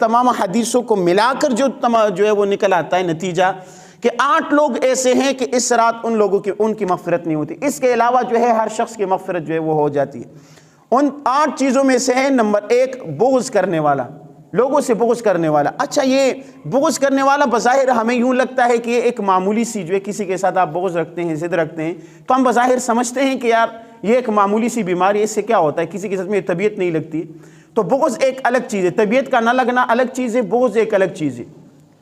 تمام حدیثوں کو ملا کر جو ہے وہ نکل آتا ہے نتیجہ کہ 8 لوگ ایسے ہیں کہ اس رات ان لوگوں کی ان کی مغفرت نہیں ہوتی. اس کے علاوہ جو ہے ہر شخص کی مغفرت جو ہے وہ ہو جاتی ہے. ان 8 چیزوں میں سے ہے نمبر 1 بغض کرنے والا، لوگوں سے بغض کرنے والا. اچھا یہ بغض کرنے والا بظاہر ہمیں یوں لگتا ہے کہ یہ ایک معمولی سی جو ہے کسی کے ساتھ آپ بغض رکھتے ہیں، ضد رکھتے ہیں، تو ہم بظاہر سمجھتے ہیں کہ یار یہ ایک معمولی سی بیماری ہے، اس سے کیا ہوتا ہے، کسی کے ساتھ میری طبیعت نہیں لگتی. تو بغض ایک الگ چیز ہے، طبیعت کا نہ لگنا الگ چیز ہے، بغض ایک الگ چیز ہے.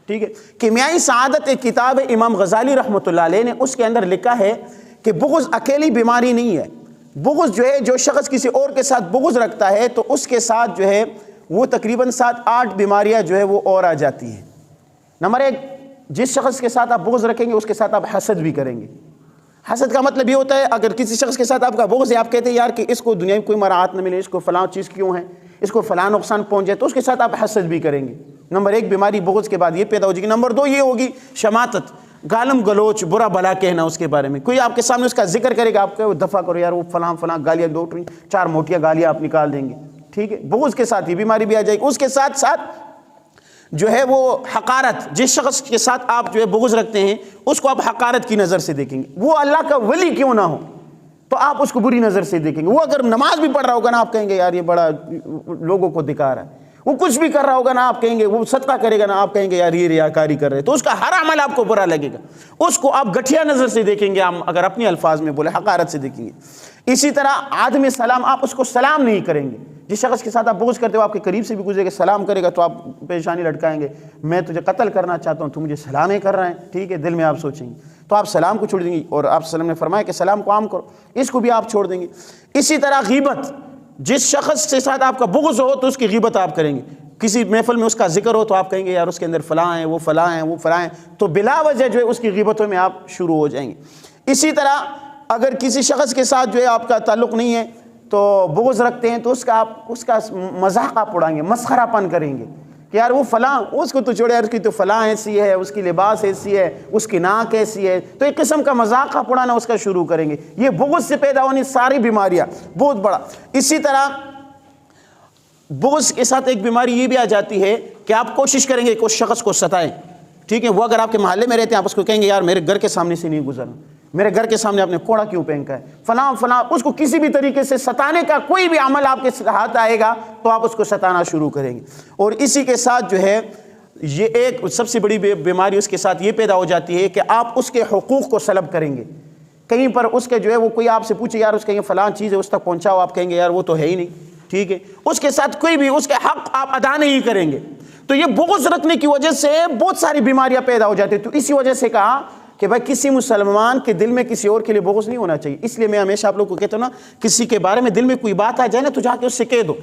ٹھیک ہے. کیمیائی سعادت ایک کتاب ہے امام غزالی رحمۃ اللہ علیہ نے، اس کے اندر لکھا ہے کہ بغض اکیلی بیماری نہیں ہے. بغض جو ہے جو شخص کسی اور کے ساتھ بغض رکھتا ہے تو اس کے ساتھ جو ہے وہ تقریباً 7-8 بیماریاں جو ہے وہ اور آ جاتی ہیں. نمبر 1، جس شخص کے ساتھ آپ بغض رکھیں گے اس کے ساتھ آپ حسد بھی کریں گے. حسد کا مطلب یہ ہوتا ہے اگر کسی شخص کے ساتھ آپ کا بغض ہے، آپ کہتے ہیں یار کہ اس کو دنیا میں کوئی مراعات نہ ملے، اس کو فلاں چیز کیوں ہے، اس کو فلاں نقصان پہنچ جائے، تو اس کے ساتھ آپ حسد بھی کریں گے. نمبر 1 بیماری بغض کے بعد یہ پیدا ہو جائے گی. نمبر 2 یہ ہوگی شماتت، گالم گلوچ، برا بھلا کہنا اس کے بارے میں. کوئی آپ کے سامنے اس کا ذکر کرے گا، آپ کو دفع کرو یار وہ فلاں فلاں گالیاں، 2-4 موٹیاں گالیاں آپ نکال دیں گے. ٹھیک ہے. بغض کے ساتھ یہ بیماری بھی آ جائے گی. اس کے ساتھ ساتھ جو ہے وہ حقارت، جس شخص کے ساتھ آپ جو ہے بغض رکھتے ہیں اس کو آپ حقارت کی نظر سے دیکھیں گے. وہ اللہ کا ولی کیوں نہ ہو تو آپ اس کو بری نظر سے دیکھیں گے. وہ اگر نماز بھی پڑھ رہا ہوگا نا، آپ کہیں گے یار یہ بڑا لوگوں کو دکھا رہا ہے. وہ کچھ بھی کر رہا ہوگا نا، آپ کہیں گے، وہ صدقہ کرے گا نا، آپ کہیں گے یار یہ ریاکاری کر رہے. تو اس کا ہر عمل آپ کو برا لگے گا. اس کو آپ گٹھیا نظر سے دیکھیں گے، ہم اگر اپنی الفاظ میں بولے حقارت سے دیکھیں گے. اسی طرح عدم سلام، آپ اس کو سلام نہیں کریں گے. جس شخص کے ساتھ آپ بغض کرتے ہو آپ کے قریب سے بھی گزرے گا، سلام کرے گا تو آپ پیشانی لٹکائیں گے، میں تجھے قتل کرنا چاہتا ہوں، تو مجھے سلام ہی کر رہا ہے. ٹھیک ہے. دل میں آپ سوچیں گے تو آپ سلام کو چھوڑ دیں گے. اور آپ وسلم نے فرمایا کہ سلام کو عام کرو، اس کو بھی آپ چھوڑ دیں گے. اسی طرح غیبت، جس شخص کے ساتھ آپ کا بغض ہو تو اس کی غیبت آپ کریں گے. کسی محفل میں اس کا ذکر ہو تو آپ کہیں گے یار اس کے اندر فلاں ہیں، وہ فلاں ہیں، وہ فلاں ہیں، تو بلا وجہ جو ہے اس کی غیبتوں میں آپ شروع ہو جائیں گے. اسی طرح اگر کسی شخص کے ساتھ جو ہے آپ کا تعلق نہیں ہے تو بغض رکھتے ہیں تو اس کا مذاق آپ اڑائیں گے، مسخرہ پن کریں گے کہ یار وہ فلاں، اس کو تو چھوڑے یار، اس کی تو فلاں ایسی ہے، اس کی لباس ایسی ہے، اس کی ناک ایسی ہے. تو ایک قسم کا مذاق آپ اڑانا اس کا شروع کریں گے. یہ بغض سے پیدا ہونی ساری بیماریاں بہت بڑا. اسی طرح بغض کے ساتھ ایک بیماری یہ بھی آ جاتی ہے کہ آپ کوشش کریں گے کہ اس شخص کو ستائیں. ٹھیک ہے. وہ اگر آپ کے محلے میں رہتے ہیں، آپ اس کو کہیں گے یار میرے گھر کے سامنے سے نہیں گزرنا، میرے گھر کے سامنے آپ نے کوڑا کیوں پھینکا ہے، فلاں فلاں. اس کو کسی بھی طریقے سے ستانے کا کوئی بھی عمل آپ کے ہاتھ آئے گا تو آپ اس کو ستانا شروع کریں گے. اور اسی کے ساتھ جو ہے یہ ایک سب سے بڑی بیماری اس کے ساتھ یہ پیدا ہو جاتی ہے کہ آپ اس کے حقوق کو سلب کریں گے. کہیں پر اس کے جو ہے وہ کوئی آپ سے پوچھے یار اس کا یہ فلاں چیز ہے، اس تک پہنچاؤ، آپ کہیں گے یار وہ تو ہے ہی نہیں. ٹھیک ہے. اس کے ساتھ کوئی بھی اس کے حق آپ ادا نہیں کریں گے. تو یہ بغض رکھنے کی وجہ سے بہت ساری بیماریاں پیدا ہو جاتی ہیں. تو اسی وجہ سے کہا کہ بھائی کسی مسلمان کے دل میں کسی اور کے لیے بغض نہیں ہونا چاہیے. اس لیے میں ہمیشہ آپ لوگ کو کہتا ہوں نا، کسی کے بارے میں دل میں کوئی بات آ جائے نا تو جا کے اس سے کہہ دو،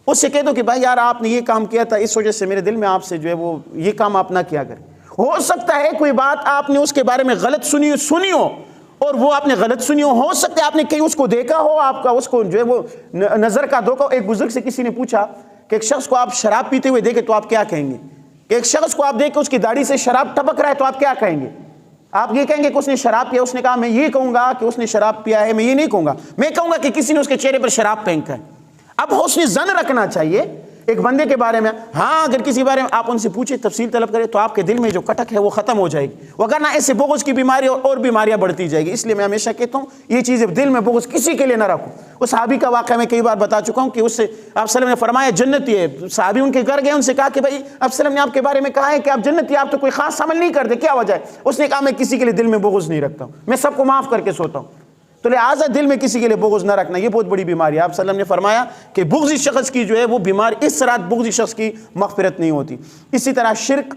اس سے کہہ دو کہ بھائی یار آپ نے یہ کام کیا تھا، اس وجہ سے میرے دل میں آپ سے جو ہے وہ یہ کام آپ نہ کیا کریں. ہو سکتا ہے کوئی بات آپ نے اس کے بارے میں غلط سنی ہو اور وہ آپ نے غلط سنی ہو سکتا ہے آپ نے کہیں اس کو دیکھا ہو، آپ کا اس کو جو ہے وہ نظر کا دھوکا. ایک بزرگ سے کسی نے پوچھا کہ ایک شخص کو آپ شراب پیتے ہوئے دیکھے تو آپ کیا کہیں گے؟ کہ ایک شخص کو آپ دیکھ کے اس کی داڑھی سے شراب ٹپک رہا ہے تو آپ کیا کہیں گے؟ آپ یہ کہیں گے کہ اس نے شراب پیا؟ اس نے کہا میں یہ کہوں گا کہ اس نے شراب پیا ہے، میں یہ نہیں کہوں گا، میں کہوں گا کہ کسی نے اس کے چہرے پر شراب پھینکا ہے. اب حسن ظن رکھنا چاہیے ایک بندے کے بارے میں. ہاں اگر کسی بارے میں آپ ان سے پوچھیں، تفصیل طلب کریں تو آپ کے دل میں جو کٹک ہے وہ ختم ہو جائے گی، وگرنہ ایسے بغض کی بیماری اور بیماریاں بڑھتی جائے گی. اس لیے میں ہمیشہ کہتا ہوں یہ چیزیں دل میں بغض کسی کے لیے نہ رکھو. اس صحابی کا واقعہ میں کئی بار بتا چکا ہوں کہ اس سے آپ صلی اللہ علیہ وسلم نے فرمایا جنتی ہے. صحابی ان کے گھر گئے، ان سے کہا کہ بھائی آپ صلی اللہ علیہ وسلم نے آپ کے بارے میں کہا ہے کہ آپ جنتی، آپ تو کوئی خاص عمل نہیں کرتے، کیا وجہ ہے؟ اس نے کہا میں کسی کے لیے دل میں بغض نہیں رکھتا ہوں، میں سب کو معاف کر کے سوتا ہوں. تو لہٰذا دل میں کسی کے لیے بغض نہ رکھنا، یہ بہت بڑی بیماری ہے. آپ صلی اللہ علیہ وسلم نے فرمایا کہ بغضی شخص کی جو ہے وہ بیماری اس رات بغضی شخص کی مغفرت نہیں ہوتی. اسی طرح شرک،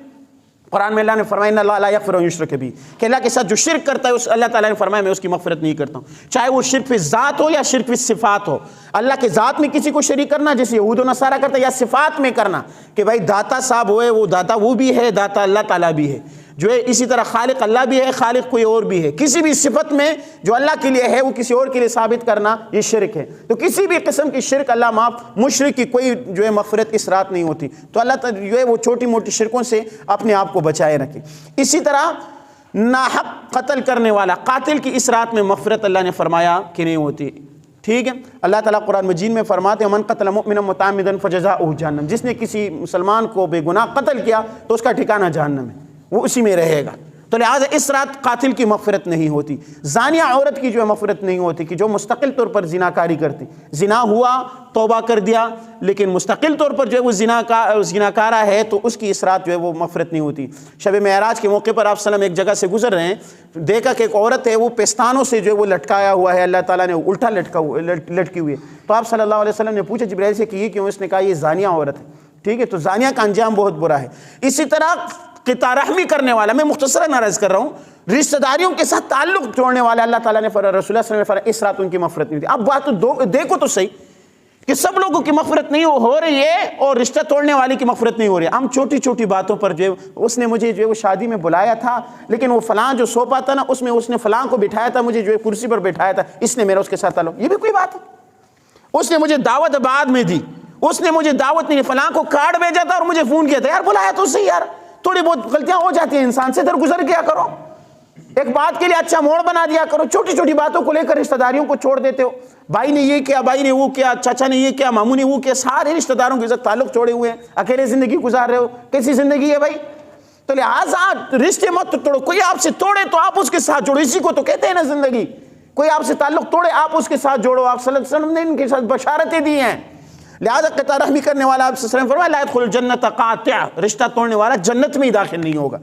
قرآن میں اللہ نے فرمایا ان اللہ لا یغفر ان یشرک بہ، کہ اللہ کے ساتھ جو شرک کرتا ہے اس اللہ تعالیٰ نے فرمایا میں اس کی مغفرت نہیں کرتا ہوں. چاہے وہ شرک فی ذات ہو یا شرک فی صفات ہو. اللہ کے ذات میں کسی کو شریک کرنا جیسے یہود و نصارہ کرتا ہے، یا صفات میں کرنا کہ بھائی داتا صاحب ہوئے، وہ داتا وہ بھی ہے، داتا اللہ تعالیٰ بھی ہے جو ہے. اسی طرح خالق اللہ بھی ہے، خالق کوئی اور بھی ہے. کسی بھی صفت میں جو اللہ کے لیے ہے وہ کسی اور کے لیے ثابت کرنا یہ شرک ہے. تو کسی بھی قسم کی شرک اللہ معاف، مشرک کی کوئی جو ہے مغفرت اس رات نہیں ہوتی. تو اللہ تعالیٰ جو ہے وہ چھوٹی موٹی شرکوں سے اپنے آپ کو بچائے رکھے. اسی طرح ناحق قتل کرنے والا، قاتل کی اس رات میں مغفرت اللہ نے فرمایا کہ نہیں ہوتی. ٹھیک ہے. اللہ تعالیٰ قرآن مجید میں فرماتے ہیں من قتل مؤمنا متعمدا فجزاؤہ جہنم، جس نے کسی مسلمان کو بے گناہ قتل کیا تو اس کا ٹھکانہ جہنم ہے، وہ اسی میں رہے گا. تو لہٰذا اس رات قاتل کی مغفرت نہیں ہوتی. زانیہ عورت کی جو ہے مغفرت نہیں ہوتی کہ جو مستقل طور پر زناکاری کرتی، زنا ہوا توبہ کر دیا لیکن مستقل طور پر جو ہے وہ زناکارہ ہے تو اس کی اس رات جو ہے وہ مغفرت نہیں ہوتی. شب معراج کے موقع پر آپ صلی اللہ علیہ وسلم ایک جگہ سے گزر رہے ہیں، دیکھا کہ ایک عورت ہے وہ پستانوں سے جو ہے وہ لٹکایا ہوا ہے، اللہ تعالیٰ نے الٹا لٹکی ہوئی ہے. تو آپ صلی اللہ علیہ وسلم نے پوچھا جبرائیل سے کہ یہ کیوں؟ اس نے کہا یہ زانیہ عورت ہے. ٹھیک ہے، تو زانیہ کا انجام بہت برا ہے. اسی طرح قطع رحمی کرنے والا، میں مختصراً عرض کر رہا ہوں، رشتہ داریوں کے ساتھ تعلق توڑنے والا، اللہ تعالیٰ نے فرمایا، رسول اللہ صلی اللہ علیہ وسلم نے فرمایا اس رات ان کی مغفرت نہیں ہوتی. اب بات تو دیکھو تو صحیح کہ سب لوگوں کی مغفرت نہیں ہو رہی ہے اور رشتہ توڑنے والے کی مغفرت نہیں ہو رہی ہے. ہم چھوٹی چھوٹی باتوں پر جو ہے اس نے مجھے جو ہے وہ شادی میں بلایا تھا لیکن وہ فلاں جو سوپا تھا نا اس میں اس نے فلاں کو بٹھایا تھا، مجھے جو ہے کرسی پر بٹھایا تھا، اس نے میرا اس کے ساتھ تعلق، یہ بھی کوئی بات ہے؟ اس نے مجھے دعوت بعد میں دی، اس نے مجھے دعوت نہیں، فلاں کو کارڈ بھیجا تھا اور مجھے فون کیا تھا. یار بلایا تو صحیح یار، تھوڑی بہت غلطیاں ہو جاتی ہیں، انسان سے درگزر کیا کرو، ایک بات کے لیے اچھا موڑ بنا دیا کرو. چھوٹی چھوٹی باتوں کو لے کر رشتہ داریوں کو چھوڑ دیتے ہو. بھائی نے یہ کیا، بھائی نے وہ کیا، چاچا نے یہ کیا، ماموں نے وہ کیا، سارے رشتہ داروں کے ساتھ تعلق چھوڑے ہوئے ہیں، اکیلے زندگی گزار رہے ہو. کیسی زندگی ہے بھائی؟ تو لہٰذا رشتے مت توڑو. کوئی آپ سے توڑے تو آپ اس کے ساتھ جوڑو، اسی کو تو کہتے ہیں نا زندگی. کوئی آپ سے تعلق توڑے آپ اس کے ساتھ جوڑو. آپ صلی اللہ علیہ وسلم نے ان کے ساتھ بشارتیں دی ہیں. لہذا قطع رحمی کرنے والا، آپ صلی اللہ علیہ وسلم فرمایا لا يدخل الجنت قاطع، رشتہ توڑنے والا جنت میں ہی داخل نہیں ہوگا.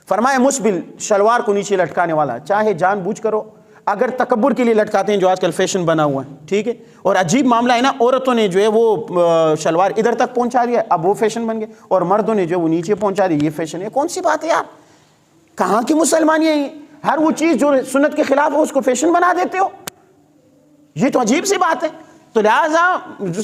فرمایا مسبل، شلوار کو نیچے لٹکانے والا، چاہے جان بوجھ کرو، اگر تکبر کے لیے لٹکاتے ہیں جو آج کل فیشن بنا ہوا ہے، ٹھیک ہے. اور عجیب معاملہ ہے نا، عورتوں نے جو ہے وہ شلوار ادھر تک پہنچا دیا، اب وہ فیشن بن گئے، اور مردوں نے جو ہے وہ نیچے پہنچا دی، یہ فیشن ہے. کون سی بات ہے یار؟ کہاں کی مسلمانی ہے یہ؟ ہر وہ چیز جو سنت کے خلاف ہو اس کو فیشن بنا دیتے ہو، یہ تو عجیب سی بات ہے. تو لہٰذا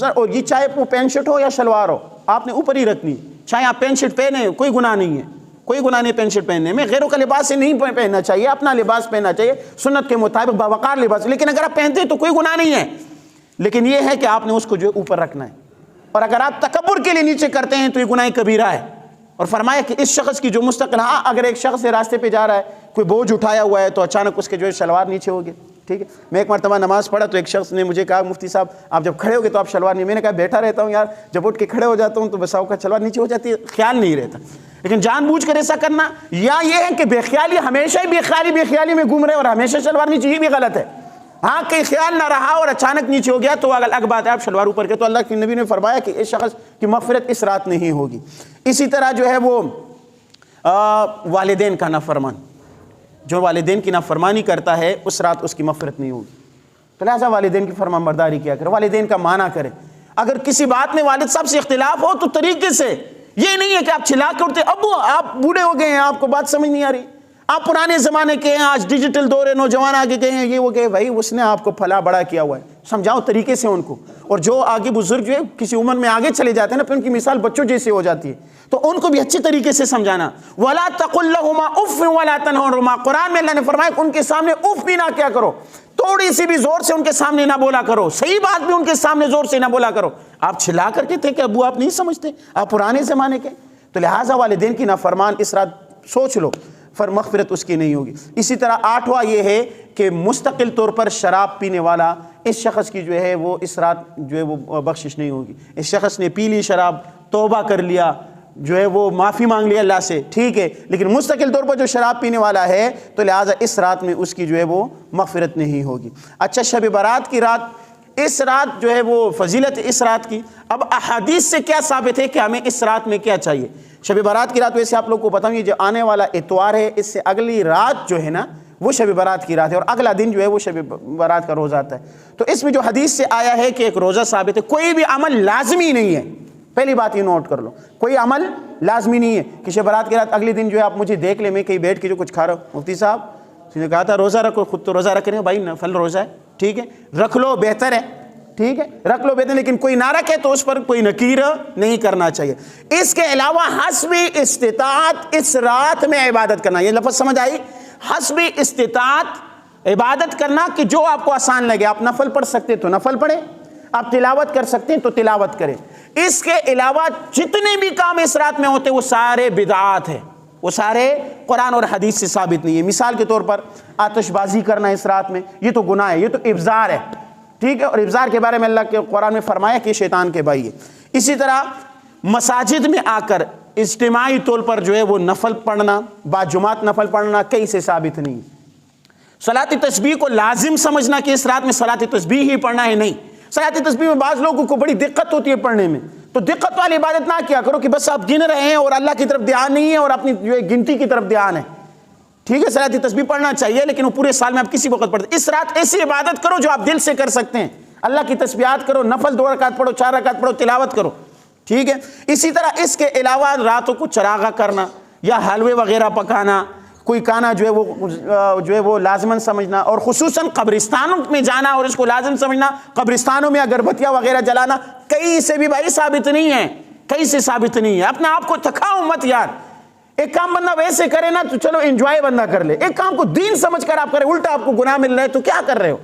اور یہ چاہے وہ پینٹ شرٹ ہو یا شلوار ہو آپ نے اوپر ہی رکھنی، چاہے آپ پینٹ شرٹ پہنے، کوئی گناہ نہیں ہے، کوئی گناہ نہیں پینٹ شرٹ پہننے میں. غیروں کا لباس سے نہیں پہننا چاہیے، اپنا لباس پہننا چاہیے سنت کے مطابق، باوقار لباس. لیکن اگر آپ پہنتے ہیں تو کوئی گناہ نہیں ہے، لیکن یہ ہے کہ آپ نے اس کو جو ہے اوپر رکھنا ہے. اور اگر آپ تکبر کے لیے نیچے کرتے ہیں تو یہ گناہ کبیرہ ہے. اور فرمایا کہ اس شخص کی جو مستقل، ہاں اگر ایک شخص راستے پہ جا رہا ہے، کوئی بوجھ اٹھایا ہوا ہے تو اچانک اس کے جو ہے شلوار نیچے ہو گیا، ٹھیک ہے. میں ایک مرتبہ نماز پڑھا تو ایک شخص نے مجھے کہا مفتی صاحب آپ جب کھڑے ہو گے تو آپ شلوار نہیں. میں نے کہا بیٹھا رہتا ہوں یار، جب اٹھ کے کھڑے ہو جاتا ہوں تو بساؤ کا شلوار نیچے ہو جاتی ہے، خیال نہیں رہتا. لیکن جان بوجھ کر ایسا کرنا، یا یہ ہے کہ بے خیالی، ہمیشہ ہی بے خیالی میں گھوم رہے اور ہمیشہ شلوار نیچے، یہ بھی غلط ہے. ہاں کہیں خیال نہ رہا اور اچانک نیچے ہو گیا تو الگ بات ہے، آپ شلوار اوپر کے. تو اللہ کے نبی نے فرمایا کہ اس شخص کی مغفرت اس رات نہیں ہوگی. اسی طرح جو ہے وہ والدین کا نافرمان، جو والدین کی نافرمانی کرتا ہے اس رات اس کی مغفرت نہیں ہوگی. تو لہٰذا والدین کی فرمان برداری کیا کرے، والدین کا مانا کرے. اگر کسی بات میں والد صاحب سے اختلاف ہو تو طریقے سے، یہ نہیں ہے کہ آپ چلا کے اٹھتے، ابو آپ بوڑھے ہو گئے ہیں آپ کو بات سمجھ نہیں آ رہی، آپ پرانے زمانے کے ہیں، آج ڈیجیٹل دور ہے، نوجوان آگے گئے ہیں، یہ وہ گئے. بھائی اس نے آپ کو پھلا بڑا کیا ہوا ہے، سمجھاؤ طریقے سے ان کو. اور جو آگے بزرگ جو ہے کسی عمر میں آگے چلے جاتے ہیں نا، پھر ان کی مثال بچوں جیسے ہو جاتی ہے، تو ان کو بھی اچھی طریقے سے سمجھانا. وَلَا تَقُلْ لَهُمَا اُفٍّ وَلَا تَنْهَرْهُمَا، قرآن میں اللہ نے فرمایا کہ ان کے سامنے اف بھی نہ کیا کرو، تھوڑی سی بھی زور سے ان کے سامنے نہ بولا کرو، صحیح بات بھی ان کے سامنے زور سے نہ بولا کرو. آپ چلا کر کے تھے کہ ابو آپ نہیں سمجھتے، آپ پرانے زمانے کے. تو لہٰذا والدین کی نافرمان اس رات سوچ لو، مغفرت اس کی نہیں ہوگی. اسی طرح 8واں یہ ہے کہ مستقل طور پر شراب پینے والا، اس شخص کی جو ہے وہ اس رات جو ہے وہ بخشش نہیں ہوگی. اس شخص نے پی لی شراب، توبہ کر لیا، جو ہے وہ معافی مانگ لیا اللہ سے، ٹھیک ہے، لیکن مستقل طور پر جو شراب پینے والا ہے تو لہٰذا اس رات میں اس کی جو ہے وہ مغفرت نہیں ہوگی. اچھا شب برات کی رات، اس رات جو ہے وہ فضیلت اس رات کی. اب احادیث سے کیا ثابت ہے کہ ہمیں اس رات میں کیا چاہیے؟ شب برات کی رات ویسے آپ لوگ کو بتاؤں، یہ جو آنے والا اتوار ہے اس سے اگلی رات جو ہے نا وہ شب برات کی رات ہے، اور اگلا دن جو ہے وہ شب برات کا روزہ آتا ہے. تو اس میں جو حدیث سے آیا ہے کہ ایک روزہ ثابت ہے، کوئی بھی عمل لازمی نہیں ہے. پہلی بات یہ نوٹ کر لو، کوئی عمل لازمی نہیں ہے کہ شب برات کی رات اگلے دن جو ہے آپ مجھے دیکھ لیں میں کہیں بیٹھ کے جو کچھ کھا رہا ہوں. مفتی صاحب نے کہا تھا روزہ رکھو، خود تو روزہ رکھ رہے ہو بھائی، نفل روزہ ہے، ٹھیک ہے رکھ لو بہتر ہے، ٹھیک ہے رکھ لو بہتر، لیکن کوئی نہ رکھے تو اس پر کوئی نکیر نہیں کرنا چاہیے. اس کے علاوہ حسب استطاعت اس رات میں عبادت کرنا، یہ لفظ سمجھ آئی؟ حسب استطاعت عبادت کرنا کہ جو آپ کو آسان لگے. آپ نفل پڑھ سکتے تو نفل پڑھیں، آپ تلاوت کر سکتے ہیں تو تلاوت کریں. اس کے علاوہ جتنے بھی کام اس رات میں ہوتے وہ سارے بدعات ہیں، وہ سارے قرآن اور حدیث سے ثابت نہیں ہے. مثال کے طور پر آتش بازی کرنا اس رات میں، یہ تو گناہ ہے، یہ تو ابزار ہے، ٹھیک ہے، اور ابزار کے بارے میں اللہ کے قرآن میں فرمایا کہ شیطان کے بھائی ہے۔ اسی طرح مساجد میں آ کر اجتماعی طور پر جو ہے وہ نفل پڑھنا، باجماعت نفل پڑھنا کہیں سے ثابت نہیں۔ صلاۃ تسبیح کو لازم سمجھنا کہ اس رات میں صلاۃ تسبیح ہی پڑھنا ہے، نہیں۔ صلاۃ تسبیح میں بعض لوگوں کو بڑی دقت ہوتی ہے پڑھنے میں، تو دقت والی عبادت نہ کیا کرو کہ بس آپ گن رہے ہیں اور اللہ کی طرف دھیان نہیں ہے اور اپنی جو ہے گنتی کی طرف دھیان ہے۔ ٹھیک ہے، صلاۃ تسبیح پڑھنا چاہیے، لیکن وہ پورے سال میں آپ کسی وقت پڑھتے۔ اس رات ایسی عبادت کرو جو آپ دل سے کر سکتے ہیں، اللہ کی تسبیحات کرو، نفل 2 رکعت پڑھو، 4 رکعت پڑھو، تلاوت کرو۔ ٹھیک ہے، اسی طرح اس کے علاوہ راتوں کو چراغاں کرنا یا حلوے وغیرہ پکانا، کوئی کھانا جو ہے وہ لازماً سمجھنا، اور خصوصاً قبرستانوں میں جانا اور اس کو لازم سمجھنا، قبرستانوں میں اگربتیاں وغیرہ جلانا کہیں سے بھی بھائی ثابت نہیں ہے، کہیں سے ثابت نہیں ہے۔ اپنے آپ کو تھکاؤ مت یار، ایک کام بندہ ویسے کرے نا تو چلو انجوائے بندہ کر لے، ایک کام کو دین سمجھ کر آپ کرے، الٹا آپ کو گناہ مل رہا ہے تو کیا کر رہے ہو؟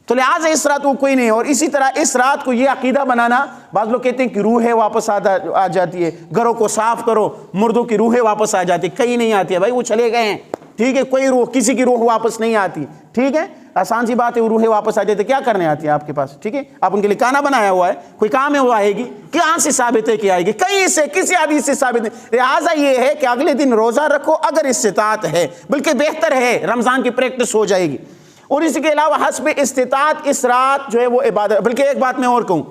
تو لہٰذا اس رات کو کوئی نہیں۔ اور اسی طرح اس رات کو یہ عقیدہ بنانا، بعض لوگ کہتے ہیں کہ روحیں واپس آ جاتی ہے، گھروں کو صاف کرو، مردوں کی روحیں واپس آ جاتی، کہیں نہیں آتی ہے بھائی، وہ چلے گئے ہیں۔ ٹھیک ہے، کوئی روح، کسی کی روح واپس نہیں آتی۔ ٹھیک ہے، آسان سی بات ہے، وہ روحیں واپس آ جاتی، کیا کرنے آتی ہے آپ کے پاس؟ ٹھیک ہے، آپ ان کے لیے کھانا بنایا ہوا ہے، کوئی کام ہے وہ آئے گی، کہاں سے ثابت ہے کہ آئے گی؟ کہیں سے، کسی حدیث سے ثابت نہیں۔ لہٰذا یہ ہے کہ اگلے دن روزہ رکھو اگر استطاعت ہے، بلکہ بہتر ہے، رمضان کی پریکٹس ہو جائے گی۔ اور اس کے علاوہ حسب استطاعت اس رات جو ہے وہ عبادت، بلکہ ایک بات میں اور کہوں،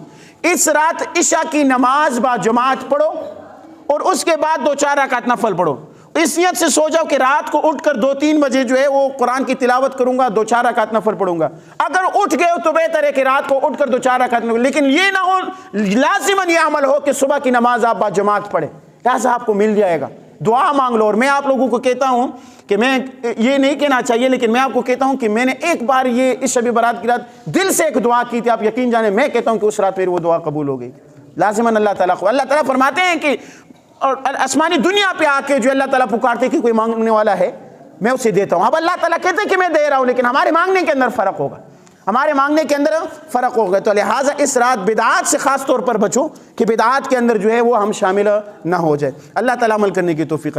اس رات عشاء کی نماز با جماعت پڑھو اور اس کے بعد 2-4 رکعت نفل پڑھو۔ اس نیت سے سو جاؤ کہ رات کو اٹھ کر 2-3 بجے جو ہے وہ قرآن کی تلاوت کروں گا، 2-4 رکعت نفل پڑھوں گا۔ اگر اٹھ گئے ہو تو بہتر ہے کہ رات کو اٹھ کر 2-4 رکعت نفل، لیکن یہ نہ ہو لازماً یہ عمل ہو کہ صبح کی نماز آپ با جماعت پڑھیں، ایسا آپ کو مل جائے گا۔ دعا مانگ لو۔ اور میں آپ لوگوں کو کہتا ہوں کہ میں یہ نہیں کہنا چاہیے، لیکن میں آپ کو کہتا ہوں کہ میں نے ایک بار یہ اس شب برات کی رات دل سے ایک دعا کی تھی، آپ یقین جانیں میں کہتا ہوں کہ اس رات پھر وہ دعا قبول ہو گئی لازماً اللہ تعالیٰ کو۔ اللہ تعالیٰ فرماتے ہیں کہ اور آسمانی دنیا پہ آ کے جو اللہ تعالیٰ پکارتے کہ کوئی مانگنے والا ہے میں اسے دیتا ہوں۔ اب اللہ تعالیٰ کہتے ہیں کہ میں دے رہا ہوں، لیکن ہمارے مانگنے کے اندر فرق ہوگا، ہمارے مانگنے کے اندر فرق ہوگا۔ تو لہٰذا اس رات بدعات سے خاص طور پر بچو کہ بدعات کے اندر جو ہے وہ ہم شامل نہ ہو جائے۔ اللہ تعالیٰ عمل کرنے کی توفیق